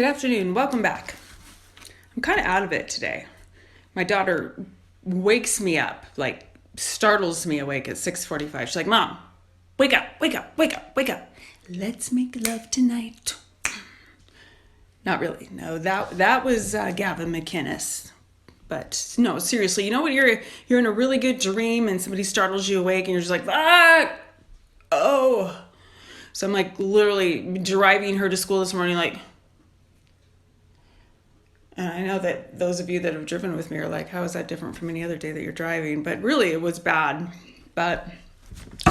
Good afternoon. Welcome back. I'm kind of out of it today. My daughter wakes me up, like startles me awake at 6:45. She's like, "Mom, wake up, wake up, wake up, wake up. Let's make love tonight." Not really. No, that was Gavin McInnes. But no, seriously, you know when you're in a really good dream and somebody startles you awake and you're just like, "Ah, oh." So I'm like literally driving her to school this morning, like. And I know that those of you that have driven with me are like, how is that different from any other day that you're driving? But really, it was bad. But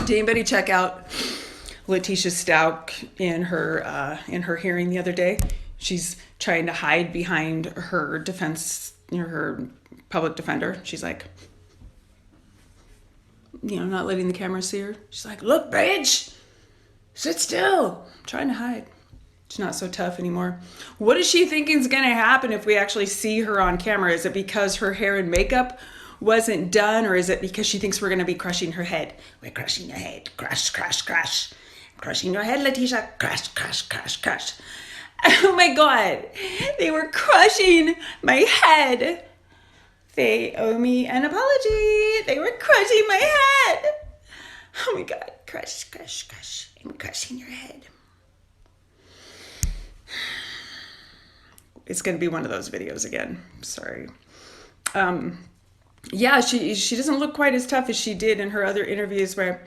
did anybody check out Letitia Stauch in her hearing the other day? She's trying to hide behind her defense, her public defender. She's like, not letting the camera see her. She's like, "Look, bitch, sit still." I'm trying to hide. She's not so tough anymore. What is she thinking is going to happen if we actually see her on camera? Is it because her hair and makeup wasn't done, or is it because she thinks we're going to be crushing her head? We're crushing your head. Crush, crush, crush. Crushing your head, Letitia. Crush, crush, crush, crush. Oh my God. They were crushing my head. They owe me an apology. They were crushing my head. Oh my God. Crush, crush, crush. I'm crushing your head. It's going to be one of those videos again. Sorry. Yeah, she doesn't look quite as tough as she did in her other interviews where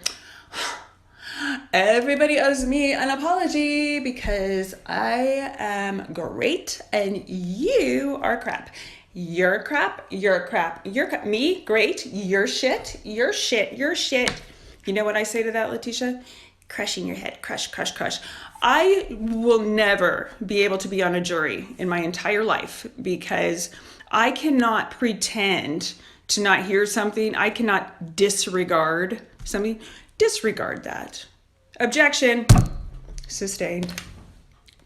everybody owes me an apology because I am great and you are crap. You're crap. You're crap. You're crap. Me, great. You're shit. You're shit. You're shit. You know what I say to that, Letitia? Crushing your head. Crush, crush, crush. I will never be able to be on a jury in my entire life because I cannot pretend to not hear something. I cannot disregard something. Disregard that. Objection. Sustained.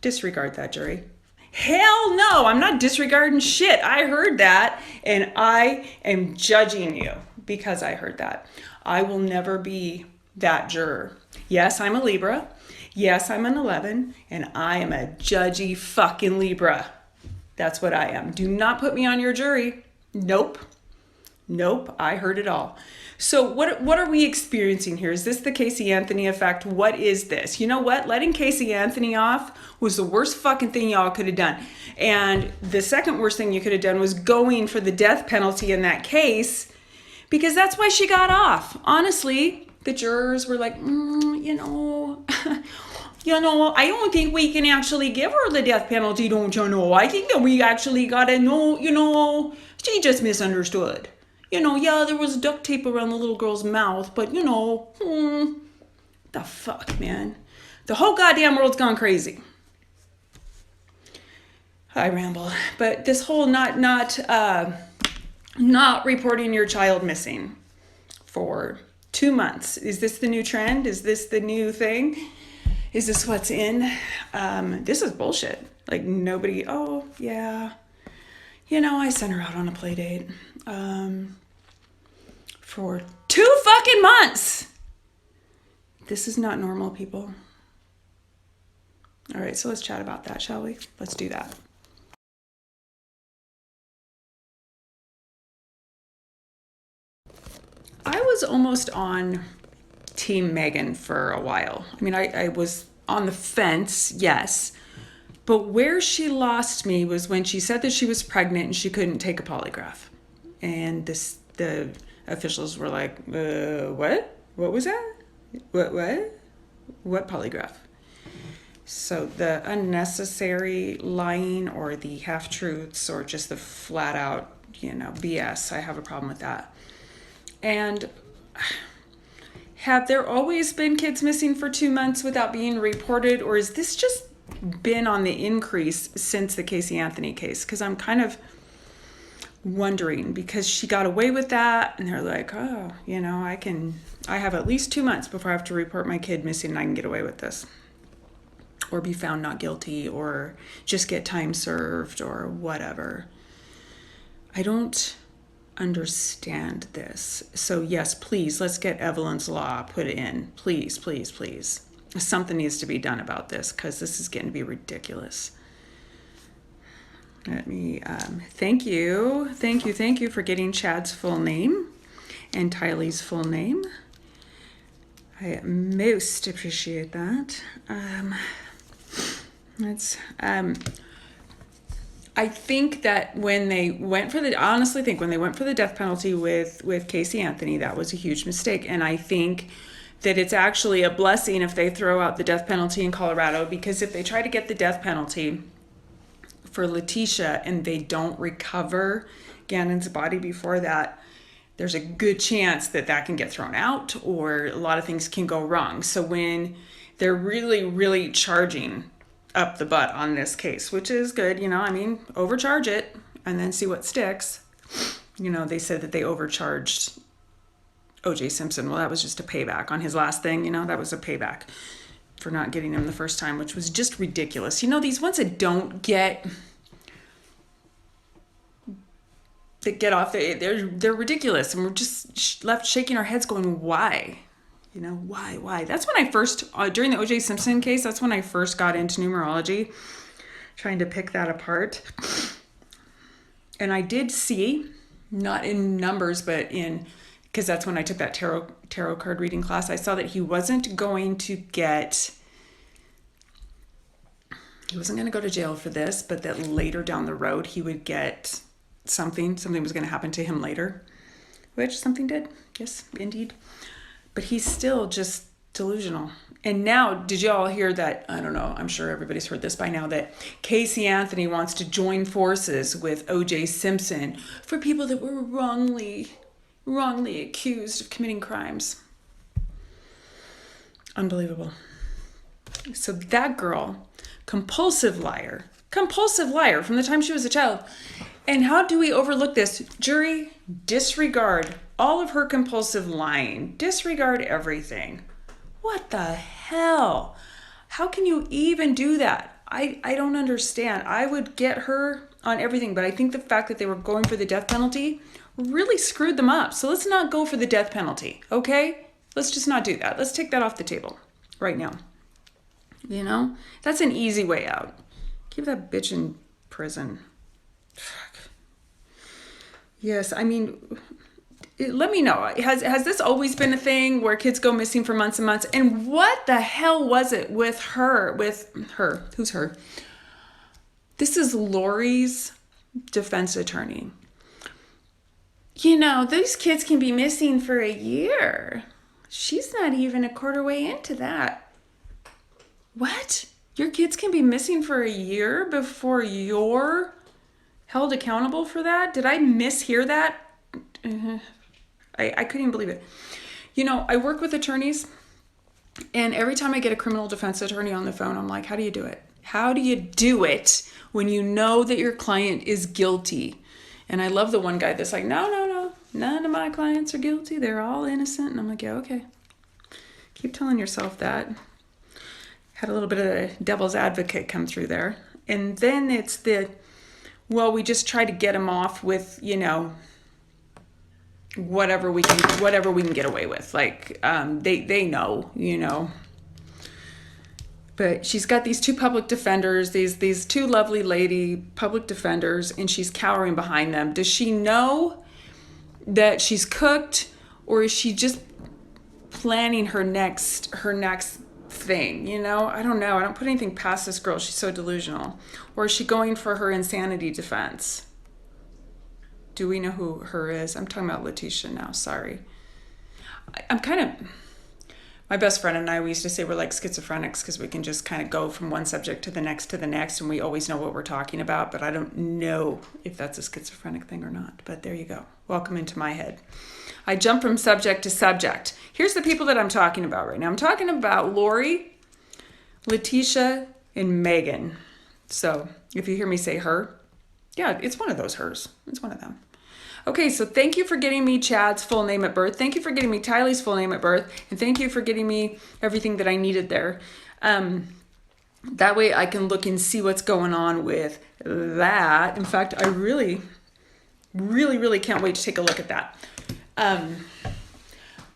Disregard that, jury. Hell no, I'm not disregarding shit. I heard that and I am judging you because I heard that. I will never be that juror. Yes, I'm a Libra. Yes, I'm an 11, and I am a judgy fucking Libra. That's what I am. Do not put me on your jury. Nope. Nope, I heard it all. So what are we experiencing here? Is this the Casey Anthony effect? What is this? You know what? Letting Casey Anthony off was the worst fucking thing y'all could have done. And the second worst thing you could have done was going for the death penalty in that case because that's why she got off. Honestly, the jurors were like, I don't think we can actually give her the death penalty, don't you know? I think that we actually gotta know, she just misunderstood. Yeah, there was duct tape around the little girl's mouth, but the fuck, man. The whole goddamn world's gone crazy. I ramble. But this whole not reporting your child missing for 2 months. Is this the new trend? Is this the new thing? Is this what's in? This is bullshit. Like nobody, oh yeah. I sent her out on a play date for 2 fucking months. This is not normal, people. All right, so let's chat about that, shall we? Let's do that. I was almost on Team Megan for a while. I mean, I was on the fence, yes. But where she lost me was when she said that she was pregnant and she couldn't take a polygraph. And the officials were like, what? What was that? What polygraph? So the unnecessary lying or the half-truths or just the flat out, BS, I have a problem with that. And have there always been kids missing for 2 months without being reported, or has this just been on the increase since the Casey Anthony case? Because I'm kind of wondering, because she got away with that, and they're like, oh, I have at least 2 months before I have to report my kid missing, and I can get away with this, or be found not guilty, or just get time served, or whatever. I don't understand this. So yes, please, let's get Evelyn's Law put in. Please, please, please. Something needs to be done about this because this is getting to be ridiculous. Let me thank you for getting Chad's full name and Tylee's full name. I most appreciate that. I think that when they went for the death penalty with Casey Anthony, that was a huge mistake. And I think that it's actually a blessing if they throw out the death penalty in Colorado, because if they try to get the death penalty for Leticia and they don't recover Gannon's body before that, there's a good chance that can get thrown out, or a lot of things can go wrong. So when they're really, really charging up the butt on this case, which is good, overcharge it and then see what sticks. They said that they overcharged O.J. Simpson. Well, that was just a payback on his last thing. That was a payback for not getting him the first time, which was just ridiculous. These ones that don't get off, they're ridiculous, and we're just left shaking our heads going, why? Why? That's when I first, during the O.J. Simpson case, that's when I first got into numerology, trying to pick that apart. And I did see, not in numbers, but because that's when I took that tarot card reading class, I saw that he wasn't going to go to jail for this, but that later down the road he would get something was going to happen to him later, which something did. Yes, indeed. But he's still just delusional. And now, did you all hear that? I don't know, I'm sure everybody's heard this by now, that Casey Anthony wants to join forces with O.J. Simpson for people that were wrongly accused of committing crimes. Unbelievable. So that girl, compulsive liar from the time she was a child. And how do we overlook this? Jury, disregard all of her compulsive lying. Disregard everything. What the hell? How can you even do that? I don't understand. I would get her on everything, but I think the fact that they were going for the death penalty really screwed them up. So let's not go for the death penalty, okay? Let's just not do that. Let's take that off the table right now. That's an easy way out. Keep that bitch in prison. Fuck. Yes, let me know. Has this always been a thing where kids go missing for months and months? And what the hell was it with her? Who's her? This is Lori's defense attorney. Those kids can be missing for a year. She's not even a quarter way into that. What? Your kids can be missing for a year before you're held accountable for that? Did I mishear that? I couldn't even believe it. I work with attorneys, and every time I get a criminal defense attorney on the phone, I'm like, how do you do it? How do you do it when you know that your client is guilty? And I love the one guy that's like, no, none of my clients are guilty. They're all innocent. And I'm like, yeah, okay. Keep telling yourself that. Had a little bit of a devil's advocate come through there. And then it's we just try to get them off with, whatever we can get away with. Like, they know. But she's got these two public defenders, these two lovely lady public defenders, and she's cowering behind them. Does she know that she's cooked, or is she just planning her next thing? I don't know. I don't put anything past this girl. She's so delusional. Or is she going for her insanity defense? Do we know who her is? I'm talking about Letitia now. Sorry. I'm kind of... My best friend and I, we used to say we're like schizophrenics because we can just kind of go from one subject to the next, and we always know what we're talking about, but I don't know if that's a schizophrenic thing or not. But there you go. Welcome into my head. I jump from subject to subject. Here's the people that I'm talking about right now. I'm talking about Lori, Letitia, and Megan. So if you hear me say her, yeah, it's one of those hers. It's one of them. Okay, so thank you for getting me Chad's full name at birth. Thank you for getting me Tylee's full name at birth. And thank you for getting me everything that I needed there. That way I can look and see what's going on with that. In fact, I really, really, really can't wait to take a look at that.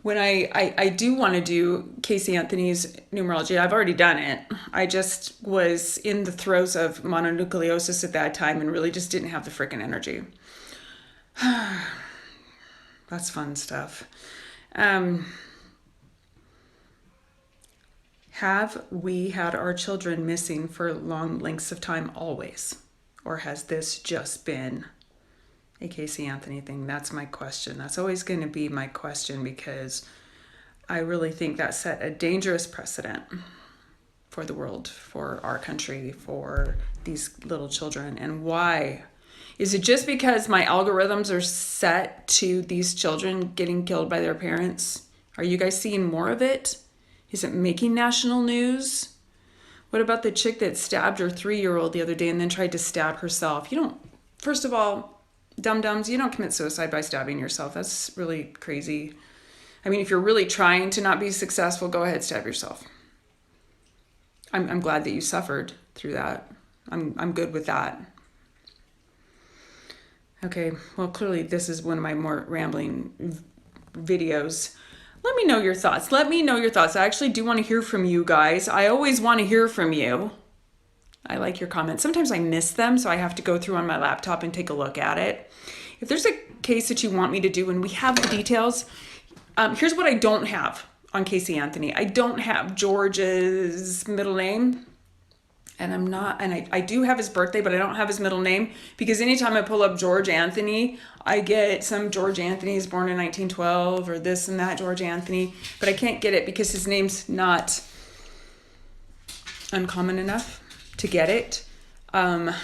when I do want to do Casey Anthony's numerology, I've already done it. I just was in the throes of mononucleosis at that time and really just didn't have the freaking energy. That's fun stuff. Have we had our children missing for long lengths of time always? Or has this just been a Casey Anthony thing? That's my question. That's always going to be my question, because I really think that set a dangerous precedent for the world, for our country, for these little children. And why? Is it just because my algorithms are set to these children getting killed by their parents? Are you guys seeing more of it? Is it making national news? What about the chick that stabbed her 3-year-old the other day and then tried to stab herself? You don't, first of all, dum-dums, you don't commit suicide by stabbing yourself. That's really crazy. I mean, if you're really trying to not be successful, go ahead, stab yourself. I'm glad that you suffered through that. I'm good with that. Okay, well, clearly this is one of my more rambling videos. Let me know your thoughts. Let me know your thoughts. I actually do want to hear from you guys. I always want to hear from you. I like your comments. Sometimes I miss them, so I have to go through on my laptop and take a look at it. If there's a case that you want me to do and we have the details, here's what I don't have on Casey Anthony. I don't have George's middle name. And I do have his birthday, but I don't have his middle name, because anytime I pull up George Anthony, I get some George Anthony is born in 1912 or this and that George Anthony, but I can't get it because his name's not uncommon enough to get it. I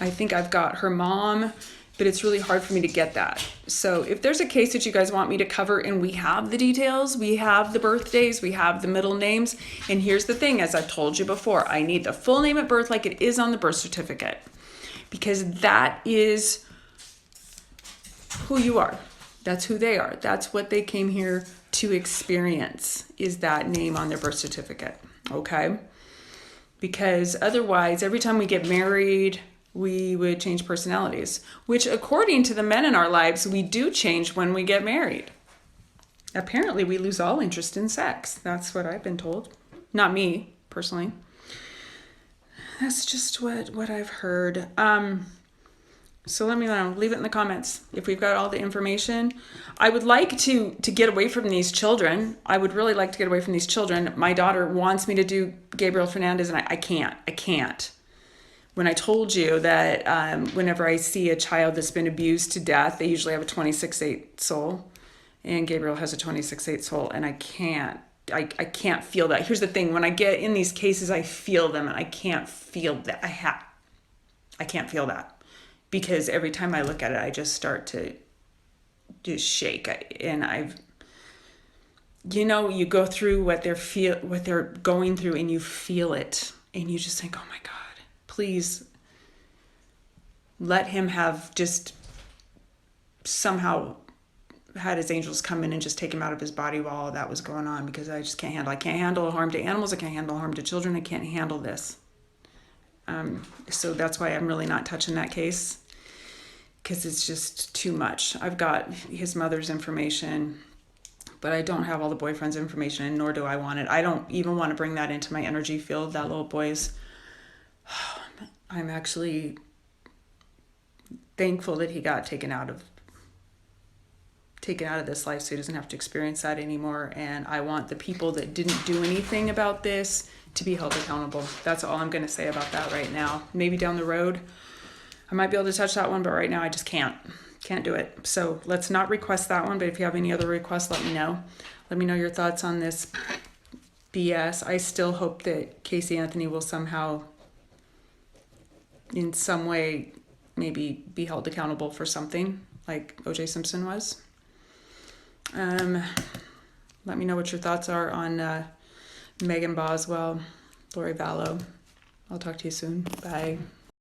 think I've got her mom, but it's really hard for me to get that. So if there's a case that you guys want me to cover and we have the details, we have the birthdays, we have the middle names. And here's the thing, as I've told you before, I need the full name at birth like it is on the birth certificate, because that is who you are. That's who they are. That's what they came here to experience, is that name on their birth certificate. Okay? Because otherwise, every time we get married, we would change personalities, which according to the men in our lives, we do change when we get married. Apparently, we lose all interest in sex. That's what I've been told. Not me, personally. That's just what I've heard. So let me know. Leave it in the comments if we've got all the information. I would like to get away from these children. I would really like to get away from these children. My daughter wants me to do Gabriel Fernandez, and I can't. When I told you that whenever I see a child that's been abused to death, they usually have a 26/8 soul, and Gabriel has a 26/8 soul, and I can't feel that. Here's the thing: when I get in these cases, I feel them, and I can't feel that. I can't feel that, because every time I look at it, I just start to just shake. You go through what they're going through, and you feel it, and you just think, oh my God. Please let him have just somehow had his angels come in and just take him out of his body while all that was going on, because I just can't handle. I can't handle harm to animals. I can't handle harm to children. I can't handle this. So that's why I'm really not touching that case, because it's just too much. I've got his mother's information, but I don't have all the boyfriend's information, and nor do I want it. I don't even want to bring that into my energy field. That little boy's... I'm actually thankful that he got taken out of this life, so he doesn't have to experience that anymore. And I want the people that didn't do anything about this to be held accountable. That's all I'm going to say about that right now. Maybe down the road I might be able to touch that one, but right now I just can't do it. So let's not request that one, but if you have any other requests, let me know. Let me know your thoughts on this BS. I still hope that Casey Anthony will somehow, in some way, maybe be held accountable for something like O.J. Simpson was. Let me know what your thoughts are on Megan Boswell, Lori Vallow. I'll talk to you soon. Bye.